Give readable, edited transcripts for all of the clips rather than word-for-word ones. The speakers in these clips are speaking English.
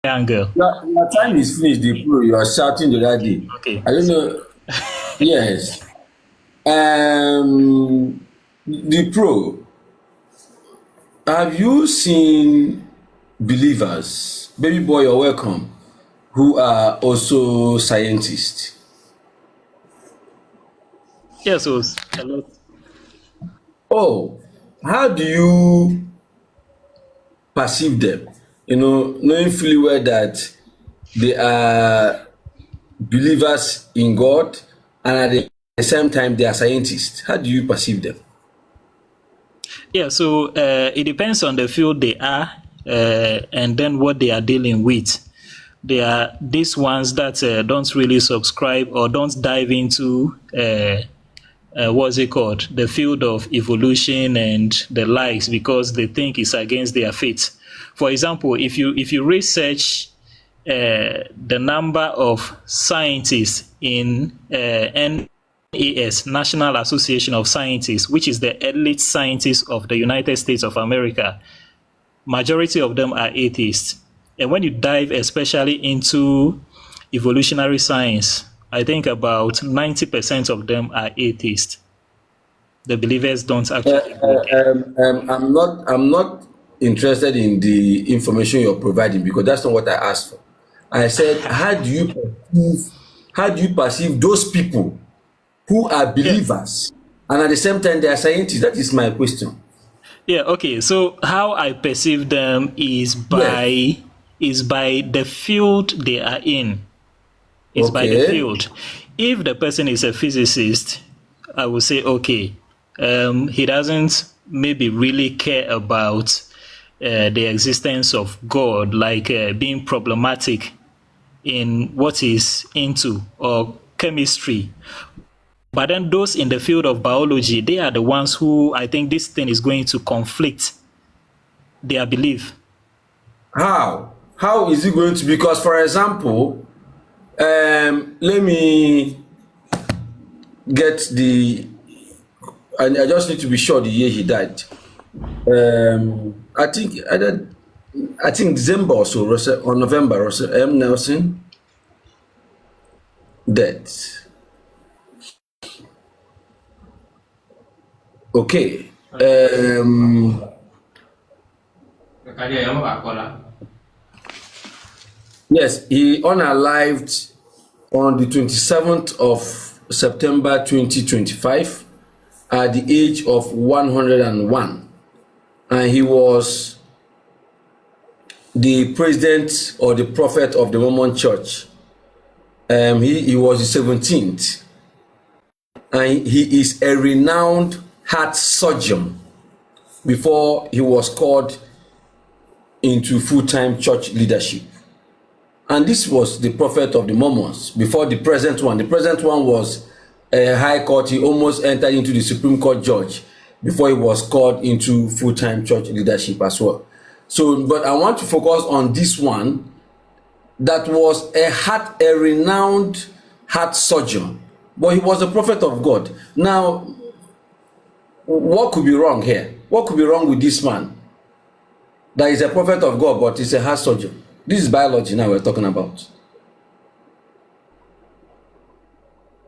angle. Your time is finished, the pro. You are shouting the other day. Okay. I don't know. Yes. The pro. Have you seen believers, baby boy, you're welcome, who are also scientists? Yes, so a lot. Oh, how do you perceive them? Knowing fully well that they are believers in God and at the same time they are scientists. How do you perceive them? Yeah, so it depends on the field they are and then what they are dealing with. There are these ones that don't really subscribe or don't dive into what's it called, the field of evolution and the likes, because they think it's against their faith. For example, if you research the number of scientists in NAS, National Association of Scientists, which is the elite scientists of the United States of America, majority of them are atheists. And when you dive especially into evolutionary science, I think about 90% of them are atheists. The believers don't actually go there. I'm not interested in the information you're providing because that's not what I asked for. I said, how do you perceive those people who are Yeah, believers and at the same time they are scientists? That is my question. yeah, okay. So how I perceive them Yes. is by the field they are in. It's by the Okay. field. If the person is a physicist, I would say, okay, he doesn't maybe really care about the existence of God, like being problematic in what he's into, or chemistry. But then those in the field of biology, they are the ones who I think this thing is going to conflict their belief. How is it going to? Because for example, let me get the. I just need to be sure the year he died. I think December or so, or November, Russell M. Nelson death. Okay. Yes, he unalived on the 27th of September 2025 at the age of 101. And he was the president or the prophet of the Mormon Church. He was the 17th. And he is a renowned heart surgeon before he was called into full-time church leadership. And this was the prophet of the Mormons before the present one. The present one was a high court. He almost entered into the Supreme Court judge before he was called into full-time church leadership as well. So, but I want to focus on this one that was a renowned heart surgeon, but he was a prophet of God. Now, what could be wrong here? What could be wrong with this man that is a prophet of God but is a heart surgeon? This is biology now we're talking about.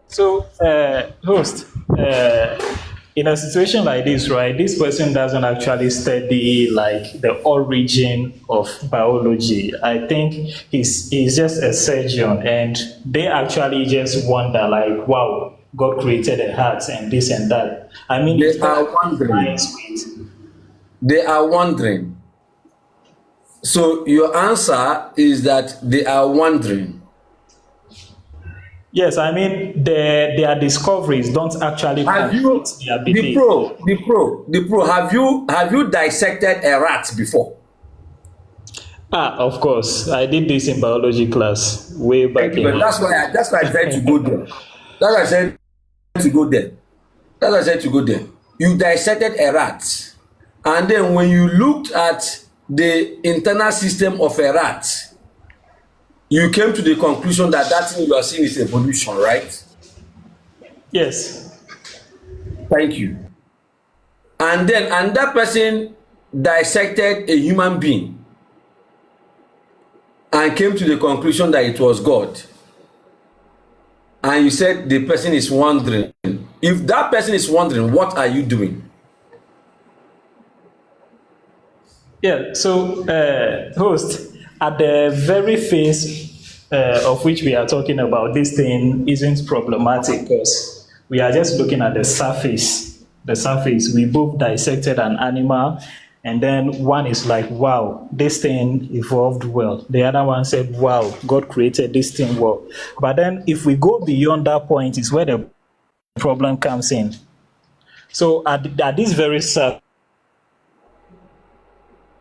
So, host, in a situation like this, right, this person doesn't actually study like the origin of biology. I think he's just a surgeon, and they actually just wonder, like, wow, God created a heart and this and that. I mean, you They start are wondering. science with. They are wondering. So your answer is that they are wondering. Yes, I mean their discoveries don't actually Have conflict you their the belief. pro, the pro, the pro, have you dissected a rat before? Ah, of course, I did this in biology class way Thank back you, in. but that's why I tried to go there. That's why I said to go there. That's why I said to go there. You dissected a rat, and then when you looked at the internal system of a rat, you came to the conclusion that that thing you are seeing is evolution, right? Yes. Thank you. And then another person dissected a human being, and came to the conclusion that it was God, and you said the person is wondering, if that person is wondering, what are you doing? Yeah, so host, at the very phase of which we are talking about, this thing isn't problematic because we are just looking at the surface. The surface, we both dissected an animal, and then one is like, wow, this thing evolved well. The other one said, wow, God created this thing well. But then if we go beyond that point, is where the problem comes in. So at this very surface,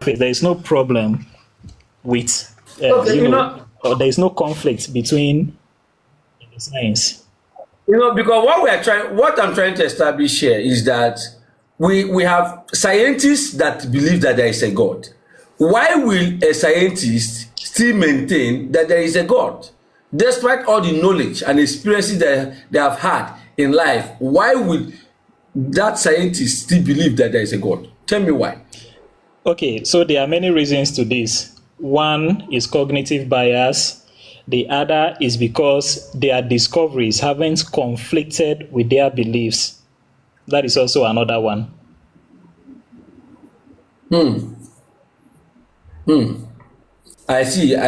there is no problem with, or there is no conflict between the science. Because what I'm trying to establish here is that we have scientists that believe that there is a God. Why will a scientist still maintain that there is a God? Despite all the knowledge and experiences that they have had in life, why will that scientist still believe that there is a God? Tell me why. Okay, so there are many reasons to this. One is cognitive bias. The other is because their discoveries haven't conflicted with their beliefs. That is also another one. I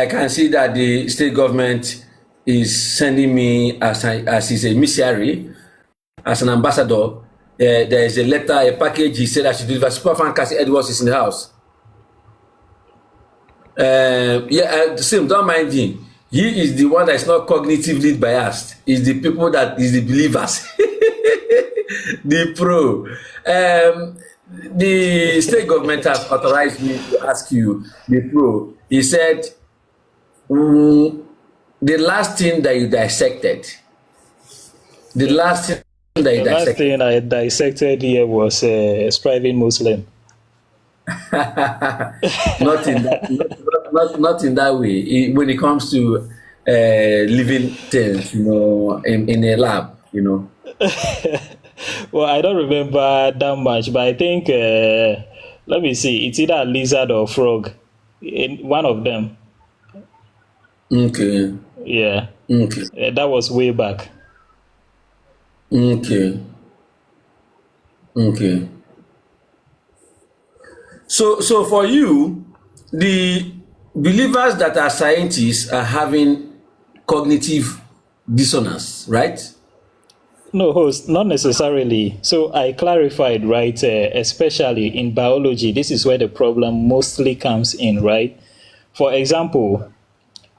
can see that the state government is sending me as is a missionary, as an ambassador. There is a letter, a package. He said I should deliver. Superfan Cassie Edwards is in the house. Same, don't mind him. He is the one that is not cognitively biased. It's the people that is the believers. The pro. The state government has authorized me to ask you, the pro. He said, the last thing that you dissected, The last thing I dissected here was striving Muslim. not in that way. When it comes to living things, in a lab, Well, I don't remember that much, but I think, let me see, it's either a lizard or frog. One of them. Okay. Yeah. Okay. That was way back. Okay. Okay. So for you, the believers that are scientists are having cognitive dissonance, right? No, host, not necessarily. So I clarified, right? Especially in biology, this is where the problem mostly comes in, right? For example,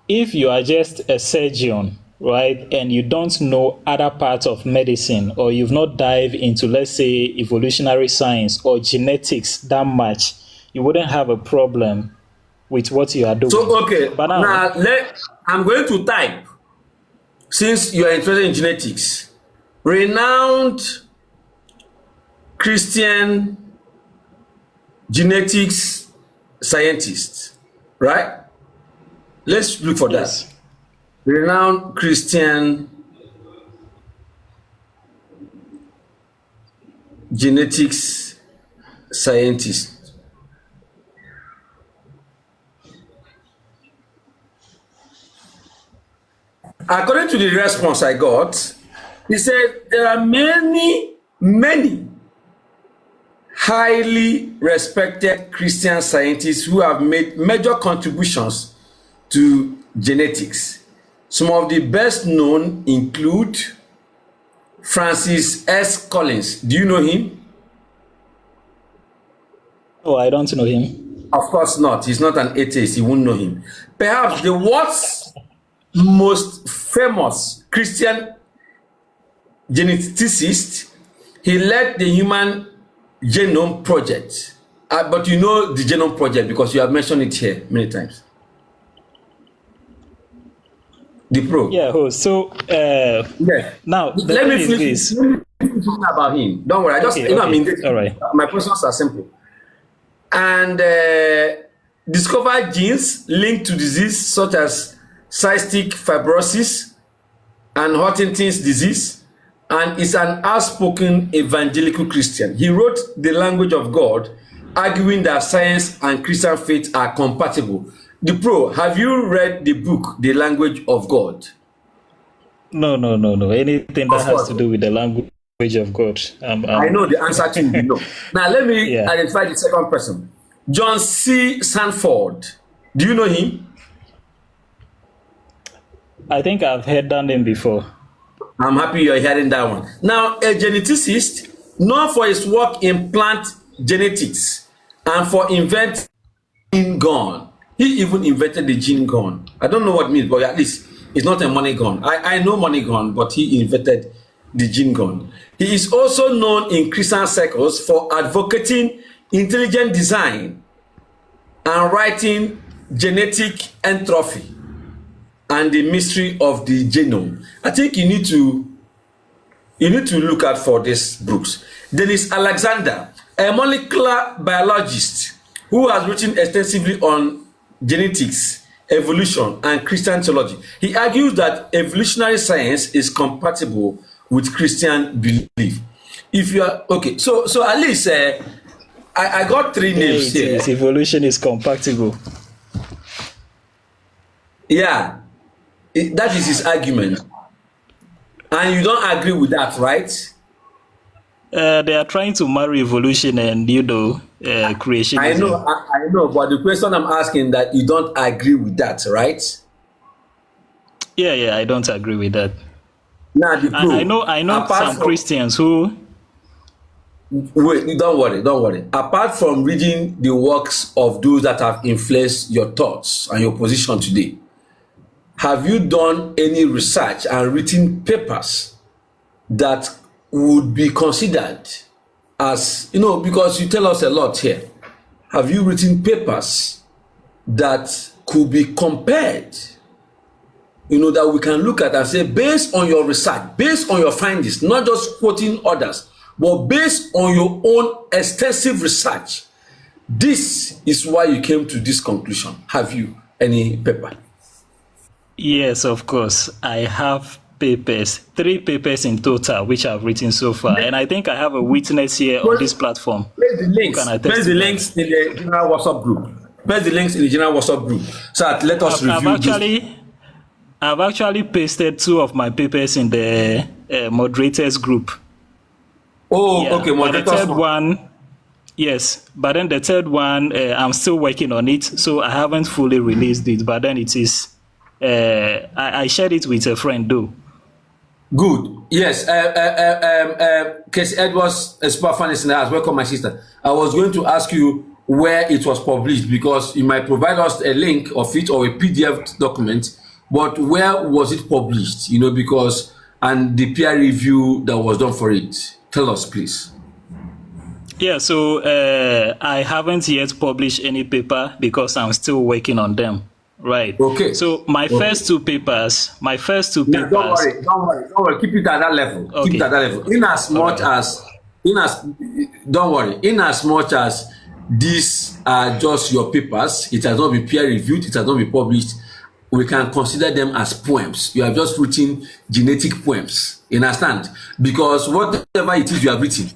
if you are just a surgeon, right, and you don't know other parts of medicine, or you've not dived into, let's say, evolutionary science or genetics that much, you wouldn't have a problem with what you are doing. So, okay, but now I'm going to type, since you are interested in genetics, renowned Christian genetics scientist, right? Let's look for yes. that. Renowned Christian genetics scientist. According to the response I got, he said there are many highly respected Christian scientists who have made major contributions to genetics. Some of the best known include Francis S. Collins. Do you know him? Oh, I don't know him. Of course not. He's not an atheist. You won't know him. Perhaps the world's most famous Christian geneticist. He led the Human Genome Project. But you know the Genome Project because you have mentioned it here many times. The pro. Yeah, host. So yeah. Now Let me finish about him. Don't worry. I just okay. I mean, all right. My questions are simple. And discover genes linked to disease such as cystic fibrosis and Huntington's disease, and is an outspoken evangelical Christian. He wrote The Language of God, arguing that science and Christian faith are compatible. The pro, have you read the book, The Language of God? No, no, no, no. Anything that Of has to course. do with the language of God. I know the answer to you no. Now let me Yeah, identify the second person. John C. Sanford. Do you know him? I think I've heard that name before. I'm happy you're hearing that one. Now, a geneticist known for his work in plant genetics and for inventing gene gun. He even invented the gene gun. I don't know what it means, but at least it's not a money gun. I know money gun, but he invented the gene gun. He is also known in Christian circles for advocating intelligent design and writing genetic entropy and the mystery of the genome. I think you need to look out for these books. Dennis Alexander, a molecular biologist who has written extensively on genetics, evolution, and Christian theology. He argues that evolutionary science is compatible with Christian belief. If you are okay, so at least I got three Yeah, names it here. is. Evolution is compatible. Yeah, that is his argument, and you don't agree with that, right? They are trying to marry evolution and I know, creationism. I know, but the question I'm asking that you don't agree with that, right? Yeah, yeah, I don't agree with that. Now the pro, I know apart some from Christians who. wait, don't worry. Apart from reading the works of those that have influenced your thoughts and your position today, have you done any research and written papers that would be considered as, because you tell us a lot here. Have you written papers that could be compared, that we can look at and say, based on your research, based on your findings, not just quoting others, but based on your own extensive research, this is why you came to this conclusion? Have you any paper? Yes, of course. I have papers, 3 papers in total, which I've written so far. And I think I have a witness here on this platform Place the who can links. attest Place to the that. links in the general WhatsApp group. Place the links in the general WhatsApp group. So that let us I've review this. actually pasted 2 of my papers in the moderators group. Oh, Yeah, okay, but the moderators. third one, yes, but then the third one, I'm still working on it, so I haven't fully released it. But then it is, I shared it with a friend though. Good. Yes. Casey Edwards, a super fan listener, as welcome, my sister. I was going to ask you where it was published because you might provide us a link of it or a PDF document, but where was it published? Because and the peer review that was done for it. Tell us, please. Yeah, so I haven't yet published any paper because I'm still working on them. Right. Okay. So my Okay. first two papers, Yeah, don't worry, don't worry. Keep it at that level. Keep it okay. at that level. In as All much right. as, don't worry. In as much as these are just your papers, it has not been peer reviewed. It has not been published. We can consider them as poems. You have just written genetic poems. You understand? Because whatever it is you have written,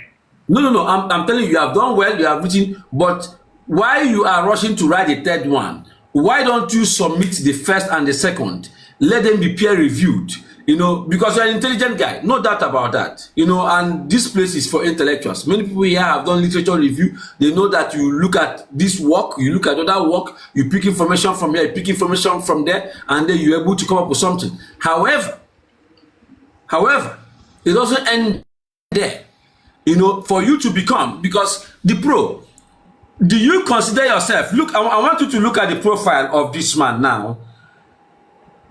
no. I'm telling you, you have done well. You have written, but while you are rushing to write the third one, why don't you submit the first and the second? Let them be peer reviewed. Because you're an intelligent guy, no doubt about that. And this place is for intellectuals. Many people here have done literature review. They know that you look at this work, you look at other work, you pick information from here, you pick information from there, and then you're able to come up with something. However, it doesn't end there. For you to become, because the pro, do you consider yourself, look, I want you to look at the profile of this man now.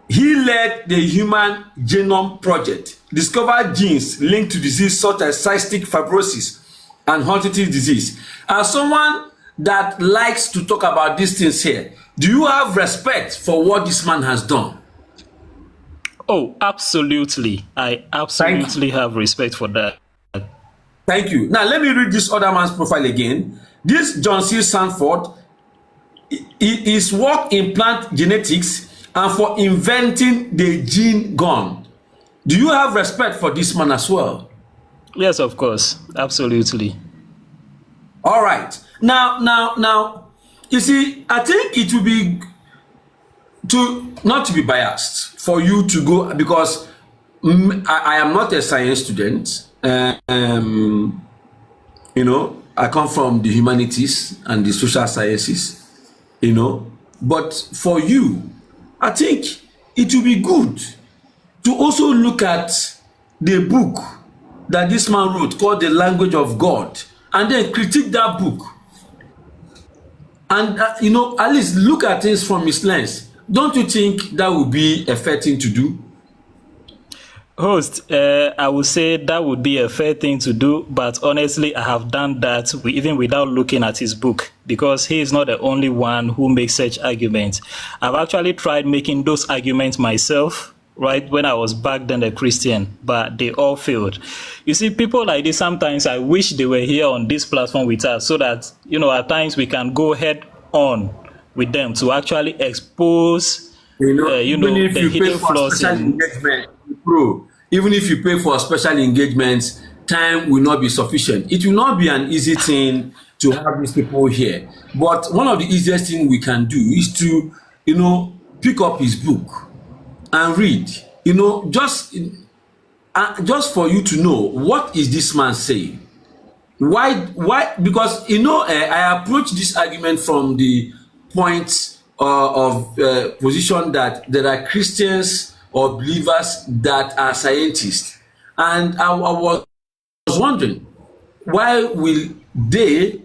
He led the Human Genome Project, discovered genes linked to disease such as cystic fibrosis and Huntington's disease. As someone that likes to talk about these things here, do you have respect for what this man has done? Oh, absolutely. I Thank you. absolutely have respect for that. Thank you. Now, let me read this other man's profile again. This John C. Sanford, his work in plant genetics and for inventing the gene gun. Do you have respect for this man as well? Yes, of course. Absolutely. All right. Now, you see, I think it will be to not to be biased, for you to go, because I am not a science student. You know, I come from the humanities and the social sciences, you know. But for you, I think it will be good to also look at the book that this man wrote called The Language of God, and then critique that book, and you know, at least look at things from his lens. Don't you think that would be a fair thing to do? Host, I would say that would be a fair thing to do, but honestly, I have done that even without looking at his book, because he is not the only one who makes such arguments. I've actually tried making those arguments myself, right, when I was back then a Christian, but they all failed. You see, people like this, sometimes I wish they were here on this platform with us so that, you know, at times we can go head on with them to actually expose, You know, you even know, if the you pay hidden for flaws special in. engagement, bro, even if you pay for special engagements, time will not be sufficient. It will not be an easy thing to have these people here. But one of the easiest thing we can do is to, you know, pick up his book and read. You know, just for you to know what is this man saying. Why? Because you know, I approach this argument from the point of position that there are Christians or believers that are scientists, and I was wondering, why will they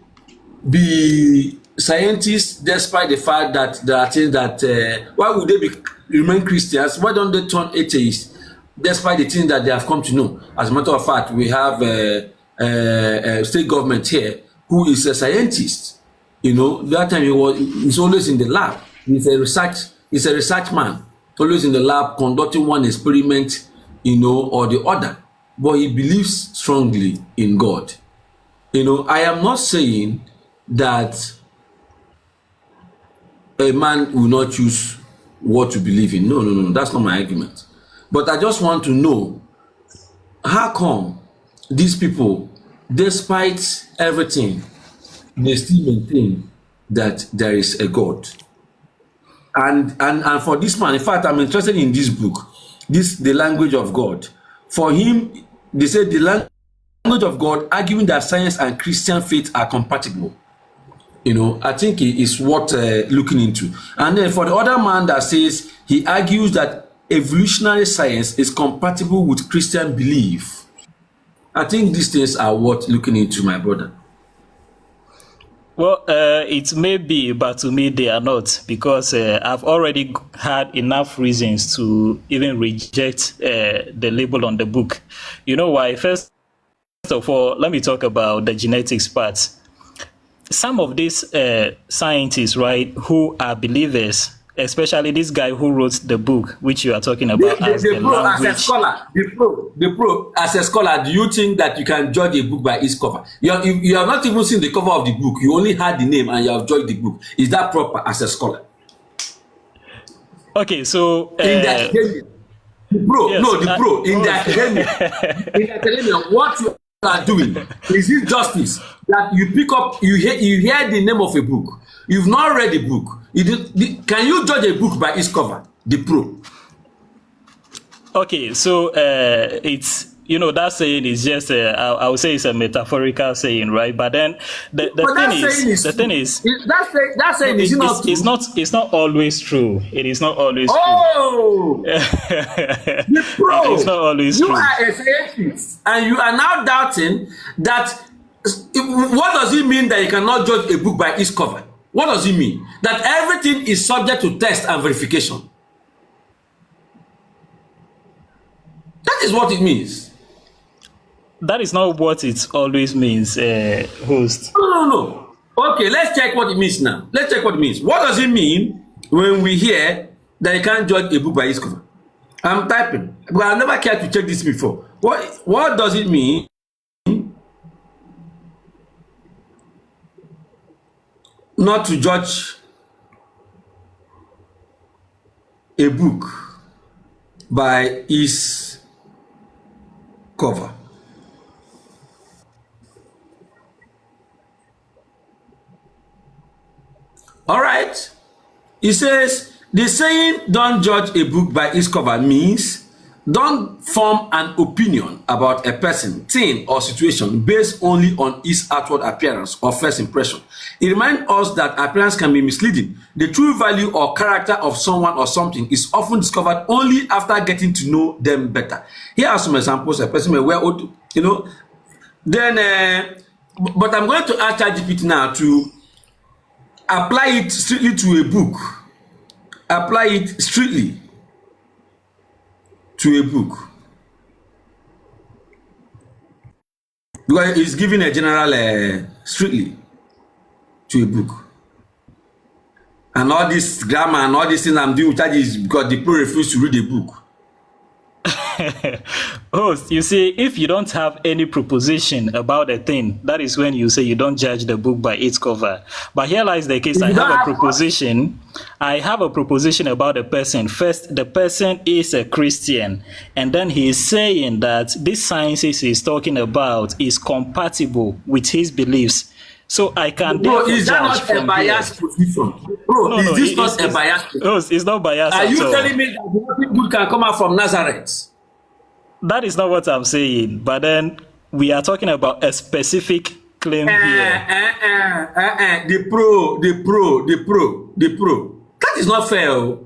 be scientists despite the fact that there are things that why would they be remain Christians? Why don't they turn atheists despite the things that they have come to know? As a matter of fact, we have state government here who is a scientist. You know, that time he's always in the lab. He's a research man, always in the lab conducting one experiment, you know, or the other. But he believes strongly in God. You know, I am not saying that a man will not choose what to believe in. No, no, no, that's not my argument. But I just want to know, how come these people, despite everything, they still maintain that there is a God? And for this man, in fact, I'm interested in this book, this The Language of God. For him, they say the language of God, arguing that science and Christian faith are compatible. You know, I think it is worth looking into. And then for the other man that says, he argues that evolutionary science is compatible with Christian belief. I think these things are worth looking into, my brother. Well, it may be, but to me they are not, because I've already had enough reasons to even reject the label on the book. You know why? First of all, let me talk about the genetics part. Some of these scientists, right, who are believers, especially this guy who wrote the book, which you are talking about as The the pro as a language. scholar, the pro as a scholar, do you think that you can judge a book by its cover? You have not even seen the cover of the book. You only had the name and you have judged the book. Is that proper as a scholar? Okay, so In the academia, yes, the pro in the host. academia, what you are doing, is it justice that you pick up, you hear the name of a book, you've not read the book, can you judge a book by its cover? The pro. Okay, so it's, you know, that saying is just I would say it's a metaphorical saying, right? But then the But thing that saying is, is the thing true. is, That no, saying is it not true? it's not always true. It is not always true. Oh, the It's not pro. always You true. are a scientist and you are now doubting that. What does it mean that you cannot judge a book by its cover? What does it mean? That everything is subject to test and verification. That is what it means. That is not what it always means, host. No, no, no. Okay, let's check what it means now. Let's check what it means. What does it mean when we hear that you can't judge a book by its cover? I'm typing, but I've never cared to check this before. What does it mean not to judge a book by its cover? All right. It says The saying "don't judge a book by its cover" means don't form an opinion about a person, thing, or situation based only on its outward appearance or first impression. It reminds us that appearance can be misleading. The true value or character of someone or something is often discovered only after getting to know them better. Here are some examples. A person may wear, then, but I'm going to ask ChatGPT now to apply it strictly to a book. Apply it strictly to a book, because it's giving a general strictly to a book. And all this grammar and all these things I'm doing with that is because the pro refuse to read the book. Host, you see, if you don't have any proposition about a thing, that is when you say you don't judge the book by its cover. But here lies the case. I have a proposition. I have a proposition about a person. First, the person is a Christian, and then he is saying that this sciences he's talking about is compatible with his beliefs. So I can Bro, is that not a biased position? Bro, is this not a biased position? No, it's not biased. Are you telling me that nothing good can come out from Nazareth? That is not what I'm saying. But then we are talking about a specific claim here. The pro. That is not fair.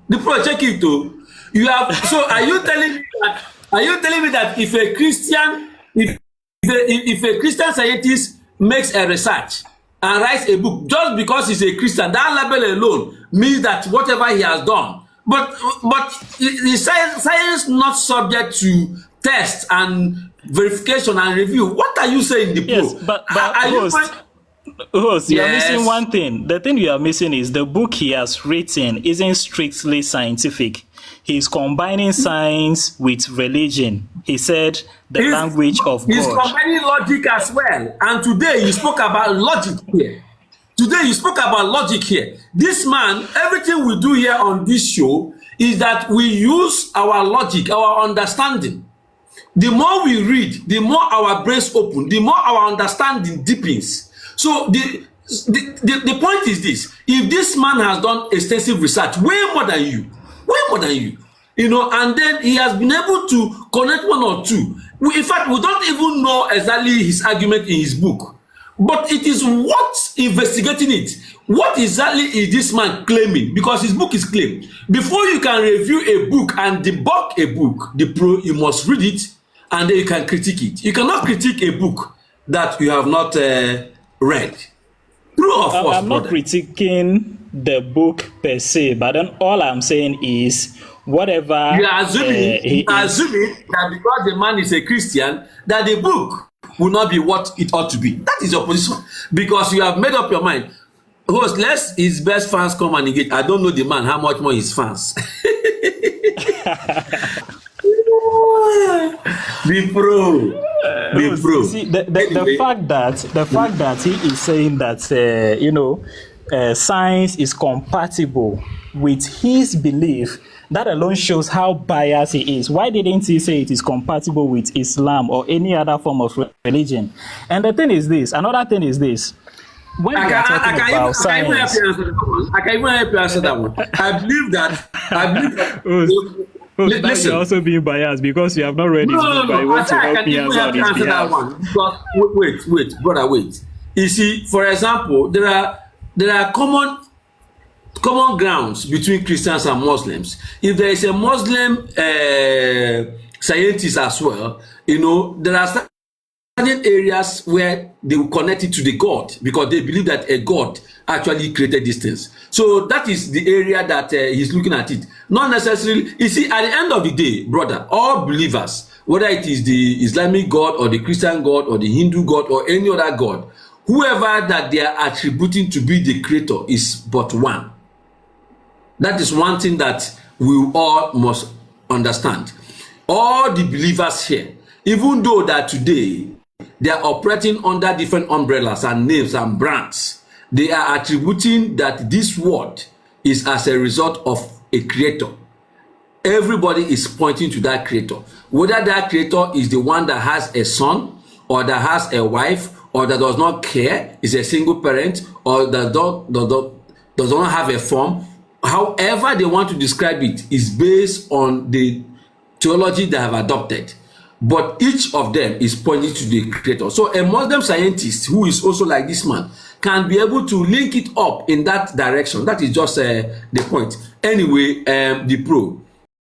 The pro, check it too. You have. So are you telling me that? Are you telling me that if a Christian, if a Christian scientist makes a research and writes a book just because he's a Christian, that label alone means that whatever he has done, but is science not subject to test and verification and review? What are you saying, the pro? Yes, but host, you are missing one thing. The thing you are missing is the book he has written isn't strictly scientific. He's combining science with religion. He said the language of God. He's combining logic as well. And today you spoke about logic here. This man, everything we do here on this show is that we use our logic, our understanding. The more we read, the more our brains open, the more our understanding deepens. So the point is this: if this man has done extensive research, way more than you, and then he has been able to connect one or two. In fact, we don't even know exactly his argument in his book, but it is what investigating it. What exactly is this man claiming? Because his book is claimed. Before you can review a book and debunk a book, the pro, you must read it and then you can critique it. You cannot critique a book that you have not read. True or false? I'm not critiquing the book per se, but then all I'm saying is whatever you are assuming that because the man is a Christian, that the book will not be what it ought to be. That is your position, because you have made up your mind. Host, let his best fans come and engage. I don't know the man, how much more his fans. Be pro. See, the fact that he is saying that science is compatible with his belief, that alone shows how biased he is. Why didn't he say it is compatible with Islam or any other form of religion? And the thing is this, another thing is this. When we are talking about science, I can even help you answer that one. I believe that. Listen, you're also being biased because you have not read it. But you want to help me answer that one. Because, wait, brother, wait. You see, for example, there are common grounds between Christians and Muslims. If there is a Muslim scientist as well, there are certain areas where they will connect it to the God, because they believe that a God actually created these things. So that is the area that he's looking at it. Not necessarily, you see, at the end of the day, brother, all believers, whether it is the Islamic God or the Christian God or the Hindu God or any other God, whoever that they are attributing to be the creator is but one. That is one thing that we all must understand. All the believers here, even though that today they are operating under different umbrellas and names and brands, they are attributing that this world is as a result of a creator. Everybody is pointing to that creator. Whether that creator is the one that has a son, or that has a wife, or that does not care, is a single parent, or that does not have a form, however they want to describe it is based on the theology they have adopted, but each of them is pointing to the creator. So a Muslim scientist who is also like this man can be able to link it up in that direction. That is just the point. Anyway, the pro.